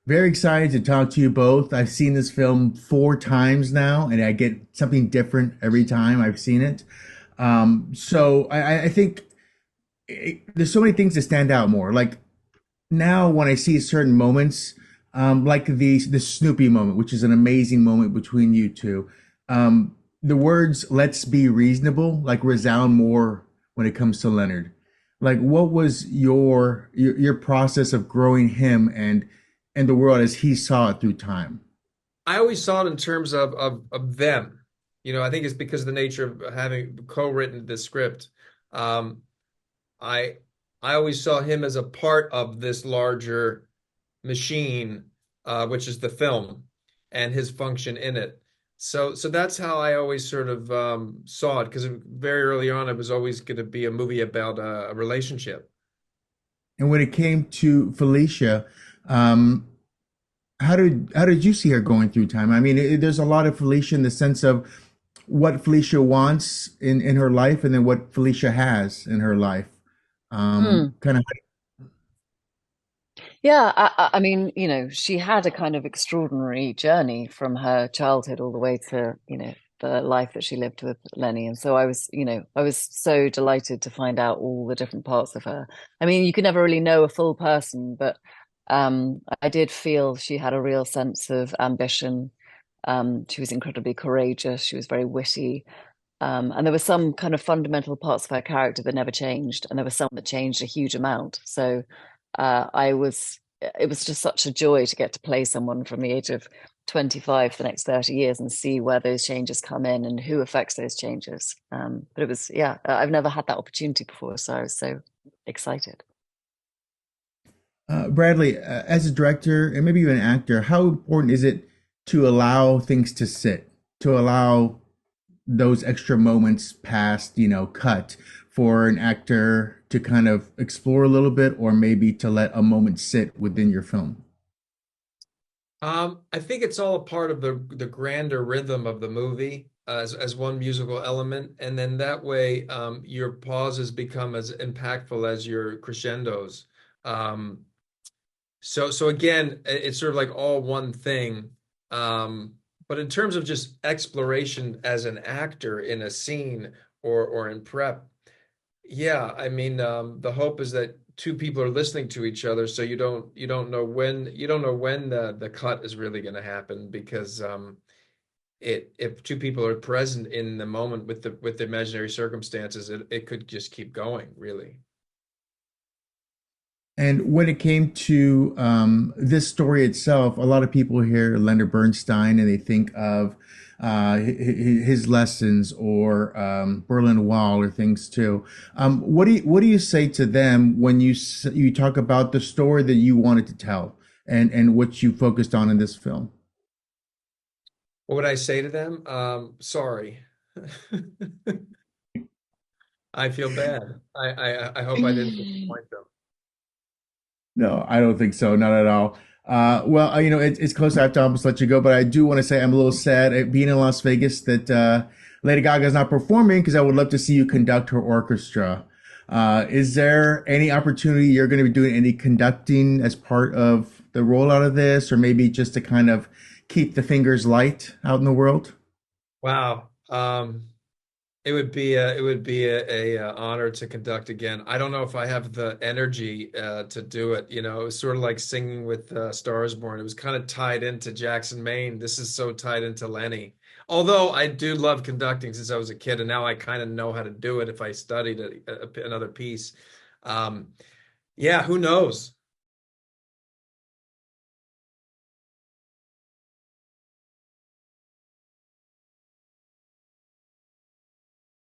Very excited to talk to you both. I've seen this film four times now, and I get something different every time I've seen it. So I think there's so many things that stand out more. Like now, when I see certain moments, like the Snoopy moment, which is an amazing moment between you two, the words "Let's be reasonable" like resound more when it comes to Leonard. Like, what was your process of growing him and the world as he saw it through time? I always saw it in terms of them. I think it's because of the nature of having co-written the script. Um, I I always saw him as a part of this larger machine, which is the film and his function in it. So that's how I always sort of saw it, because very early on it was always going to be a movie about a relationship. And when it came to Felicia, um, how did you see her going through time? I mean, there's a lot of Felicia in the sense of what Felicia wants in her life, and then what Felicia has in her life. Mm. Kind of. Yeah, I mean, she had a kind of extraordinary journey from her childhood all the way to, the life that she lived with Lenny. And so I was so delighted to find out all the different parts of her. I mean, you can never really know a full person, but I did feel she had a real sense of ambition. She was incredibly courageous. She was very witty. And there were some kind of fundamental parts of her character that never changed, and there were some that changed a huge amount. So it was just such a joy to get to play someone from the age of 25 for the next 30 years and see where those changes come in and who affects those changes. But it was, yeah, I've never had that opportunity before, so I was so excited. Bradley, as a director and maybe even an actor, how important is it to allow things to sit, to allow those extra moments past, cut for an actor to kind of explore a little bit, or maybe to let a moment sit within your film? I think it's all a part of the grander rhythm of the movie, as one musical element, and then that way your pauses become as impactful as your crescendos. Um, so again, it's sort of like all one thing. But in terms of just exploration as an actor in a scene or in prep, yeah, I mean, the hope is that two people are listening to each other, so you don't know when the cut is really going to happen, because it if two people are present in the moment with the imaginary circumstances, it could just keep going, really. And when it came to this story itself, a lot of people hear Leonard Bernstein and they think of his lessons or Berlin Wall or things too. What do you say to them when you talk about the story that you wanted to tell and what you focused on in this film? What would I say to them? Sorry. I feel bad. I hope I didn't disappoint them. No, I don't think so. Not at all. Well, it's close. I have to almost let you go, but I do want to say I'm a little sad at being in Las Vegas that Lady Gaga is not performing because I would love to see you conduct her orchestra. Is there any opportunity you're going to be doing any conducting as part of the rollout of this, or maybe just to kind of keep the fingers light out in the world? Wow. It would be a honor to conduct again. I don't know if I have the energy to do it. It was sort of like singing with Stars Born. It was kind of tied into Jackson, Maine. This is so tied into Lenny. Although I do love conducting since I was a kid, and now I kind of know how to do it if I studied another piece. Um, yeah, who knows?